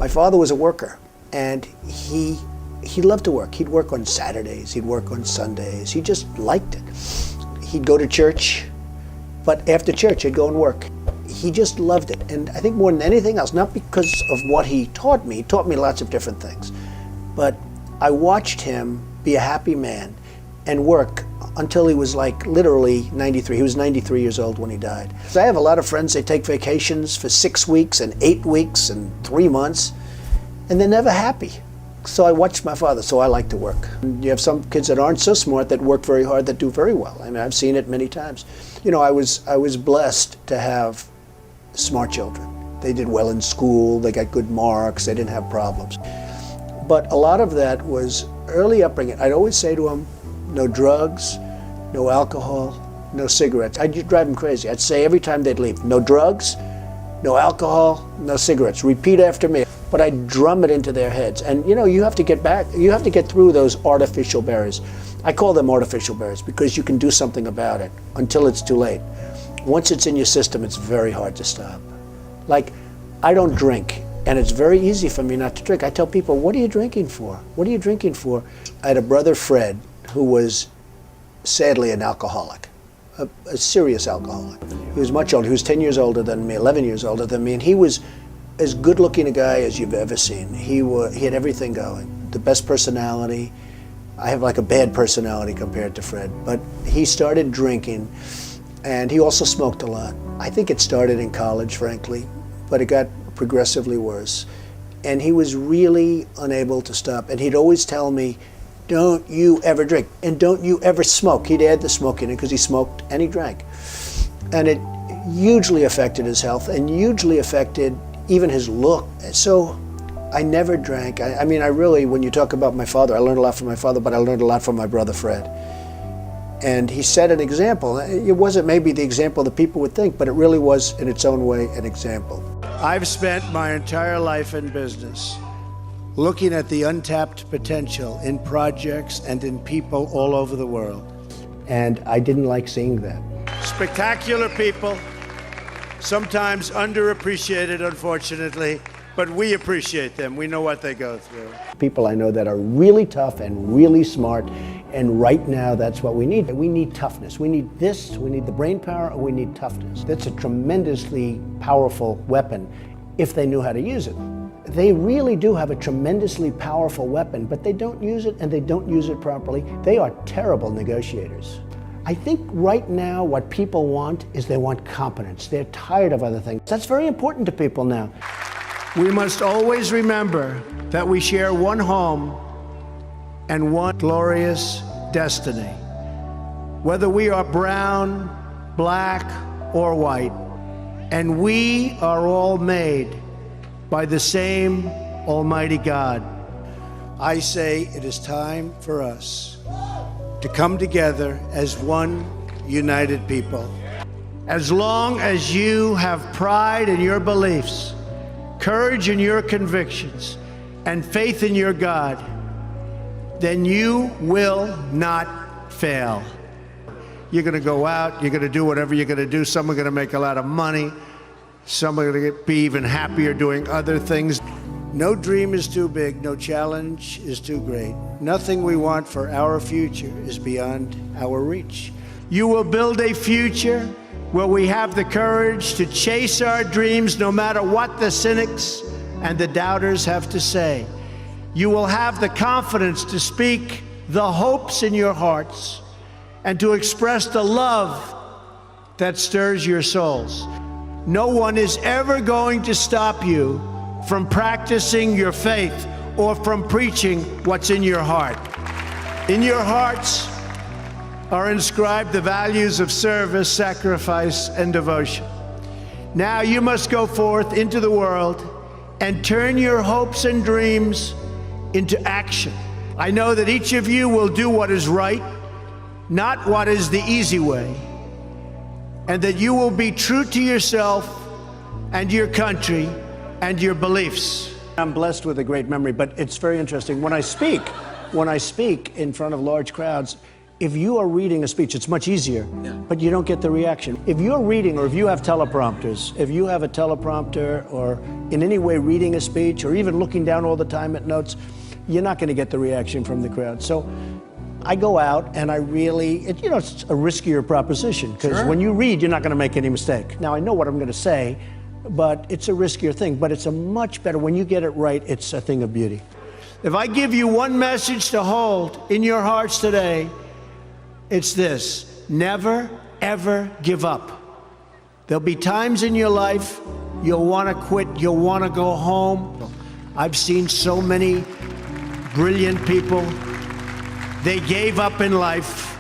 My father was a worker, and he loved to work. He'd work on Saturdays, he'd work on Sundays. He just liked it. He'd go to church, but after church he'd go and work. He just loved it, and I think more than anything else, not because of what he taught me lots of different things, but I watched him be a happy man and work until he was like literally 93. He was 93 years old when he died. So I have a lot of friends, they take vacations for 6 weeks and 8 weeks and 3 months, and they're never happy. So I watched my father, so I like to work. And you have some kids that aren't so smart that work very hard that do very well. I mean, I've seen it many times. You know, I was blessed to have smart children. They did well in school, they got good marks, they didn't have problems. But a lot of that was early upbringing. I'd always say to them, no drugs, no alcohol, no cigarettes. I'd drive them crazy. I'd say every time they'd leave, no drugs, no alcohol, no cigarettes. Repeat after me. But I'd drum it into their heads. And you know, you have to get through those artificial barriers. I call them artificial barriers because you can do something about it until it's too late. Once it's in your system, it's very hard to stop. Like, I don't drink, and it's very easy for me not to drink. I tell people, what are you drinking for? What are you drinking for? I had a brother, Fred, who was sadly an alcoholic, a serious alcoholic. He was much older. He was 10 years older than me, 11 years older than me, and he was as good-looking a guy as you've ever seen. He had everything going, the best personality. I have like a bad personality compared to Fred, but he started drinking, and he also smoked a lot. I think it started in college, frankly, but it got progressively worse. And he was really unable to stop, and he'd always tell me, don't you ever drink, and don't you ever smoke. He'd add the smoke in it because he smoked and he drank. And it hugely affected his health and hugely affected even his look. So I never drank. I mean, I really, when you talk about my father, I learned a lot from my father, but I learned a lot from my brother Fred. And he set an example. It wasn't maybe the example that people would think, but it really was in its own way an example. I've spent my entire life in business looking at the untapped potential in projects and in people all over the world. And I didn't like seeing that. Spectacular people, sometimes underappreciated, unfortunately, but we appreciate them. We know what they go through. People I know that are really tough and really smart, and right now that's what we need. We need toughness. We need this, we need the brain power, and we need toughness. That's a tremendously powerful weapon if they knew how to use it. They really do have a tremendously powerful weapon, but they don't use it, and they don't use it properly. They are terrible negotiators. I think right now what people want is they want competence. They're tired of other things. That's very important to people now. We must always remember that we share one home and one glorious destiny. Whether we are brown, black, or white, and we are all made by the same Almighty God. I say it is time for us to come together as one united people. As long as you have pride in your beliefs, courage in your convictions, and faith in your God, then you will not fail. You're gonna go out, you're gonna do whatever you're gonna do. Some are gonna make a lot of money. Some are gonna be even happier doing other things. No dream is too big, no challenge is too great. Nothing we want for our future is beyond our reach. You will build a future where we have the courage to chase our dreams no matter what the cynics and the doubters have to say. You will have the confidence to speak the hopes in your hearts and to express the love that stirs your souls. No one is ever going to stop you from practicing your faith or from preaching what's in your heart. In your hearts are inscribed the values of service, sacrifice, and devotion. Now you must go forth into the world and turn your hopes and dreams into action. I know that each of you will do what is right, not what is the easy way, and that you will be true to yourself and your country and your beliefs. I'm blessed with a great memory, but it's very interesting. When I speak in front of large crowds, If you are reading a speech, it's much easier, but you don't get the reaction. If you're reading, or if you have teleprompters, if you have a teleprompter or in any way reading a speech or even looking down all the time at notes, you're not going to get the reaction from the crowd. So I go out and I really, it's a riskier proposition because when you read, you're not going to make any mistake. Now, I know what I'm going to say, but it's a riskier thing, but it's a much better, when you get it right, it's a thing of beauty. If I give you one message to hold in your hearts today, it's this: never, ever give up. There'll be times in your life you'll want to quit, you'll want to go home. I've seen so many brilliant people. They gave up in life.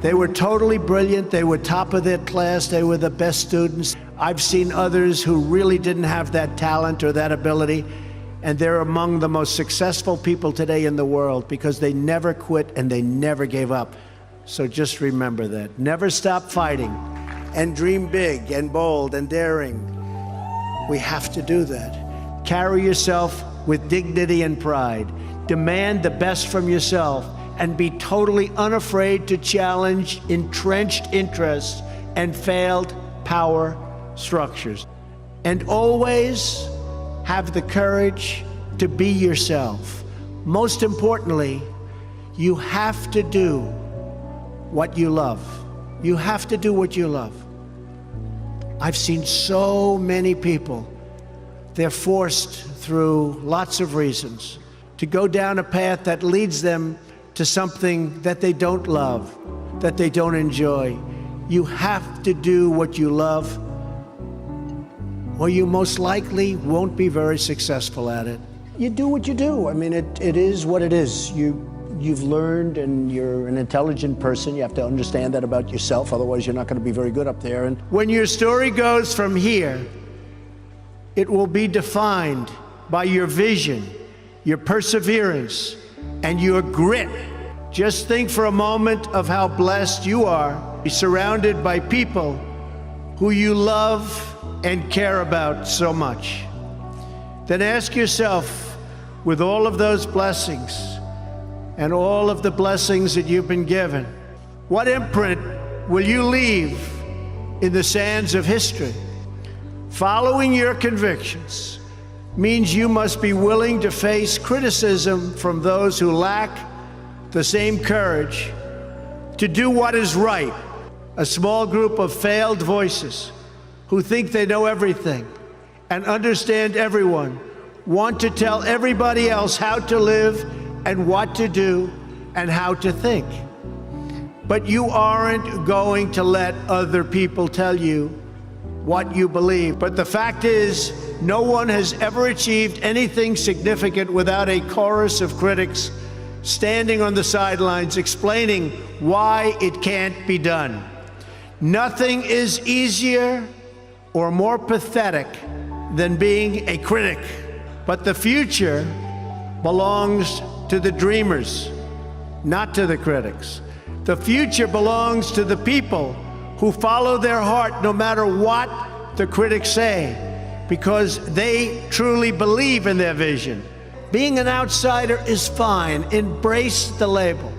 They were totally brilliant. They were top of their class. They were the best students. I've seen others who really didn't have that talent or that ability, and they're among the most successful people today in the world because they never quit and they never gave up. So just remember that. Never stop fighting and dream big and bold and daring. We have to do that. Carry yourself with dignity and pride. Demand the best from yourself and be totally unafraid to challenge entrenched interests and failed power structures. And always have the courage to be yourself. Most importantly, you have to do what you love. You have to do what you love. I've seen so many people, they're forced through lots of reasons to go down a path that leads them to something that they don't love, that they don't enjoy. You have to do what you love, or you most likely won't be very successful at it. You do what you do. I mean, it is what it is. You've learned, and you're an intelligent person. You have to understand that about yourself, otherwise you're not going to be very good up there. And when your story goes from here, it will be defined by your vision, your perseverance, and your grit. Just think for a moment of how blessed you are, surrounded by people who you love and care about so much. Then ask yourself, with all of those blessings and all of the blessings that you've been given, what imprint will you leave in the sands of history? Following your convictions means you must be willing to face criticism from those who lack the same courage to do what is right. A small group of failed voices who think they know everything and understand everyone want to tell everybody else how to live and what to do and how to think. But you aren't going to let other people tell you what you believe. But the fact is, no one has ever achieved anything significant without a chorus of critics standing on the sidelines explaining why it can't be done. Nothing is easier or more pathetic than being a critic. But the future belongs to the dreamers, not to the critics. The future belongs to the people who follow their heart no matter what the critics say, because they truly believe in their vision. Being an outsider is fine. Embrace the label,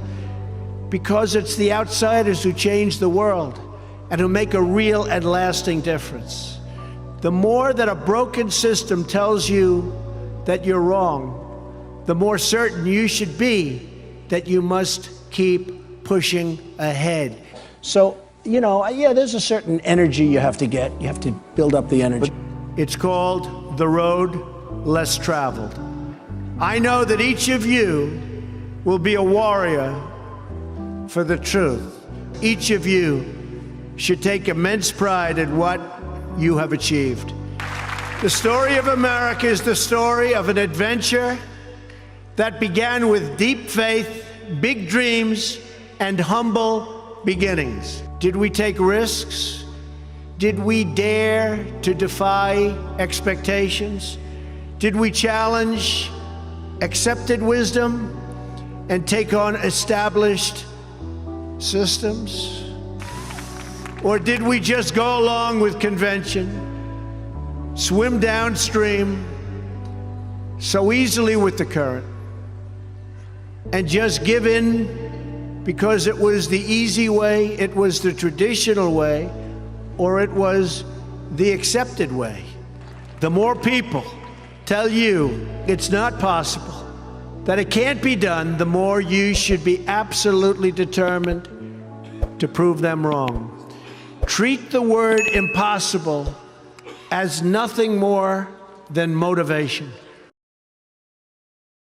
because it's the outsiders who change the world and who make a real and lasting difference. The more that a broken system tells you that you're wrong, the more certain you should be that you must keep pushing ahead. So, yeah, there's a certain energy you have to get. You have to build up the energy. It's called the road less traveled. I know that each of you will be a warrior for the truth. Each of you should take immense pride in what you have achieved. The story of America is the story of an adventure that began with deep faith, big dreams, and humble beginnings. Did we take risks? Did we dare to defy expectations? Did we challenge accepted wisdom and take on established systems? Or did we just go along with convention, swim downstream so easily with the current, and just give in because it was the easy way, it was the traditional way, or it was the accepted way. The more people tell you it's not possible, that it can't be done, the more you should be absolutely determined to prove them wrong. Treat the word impossible as nothing more than motivation.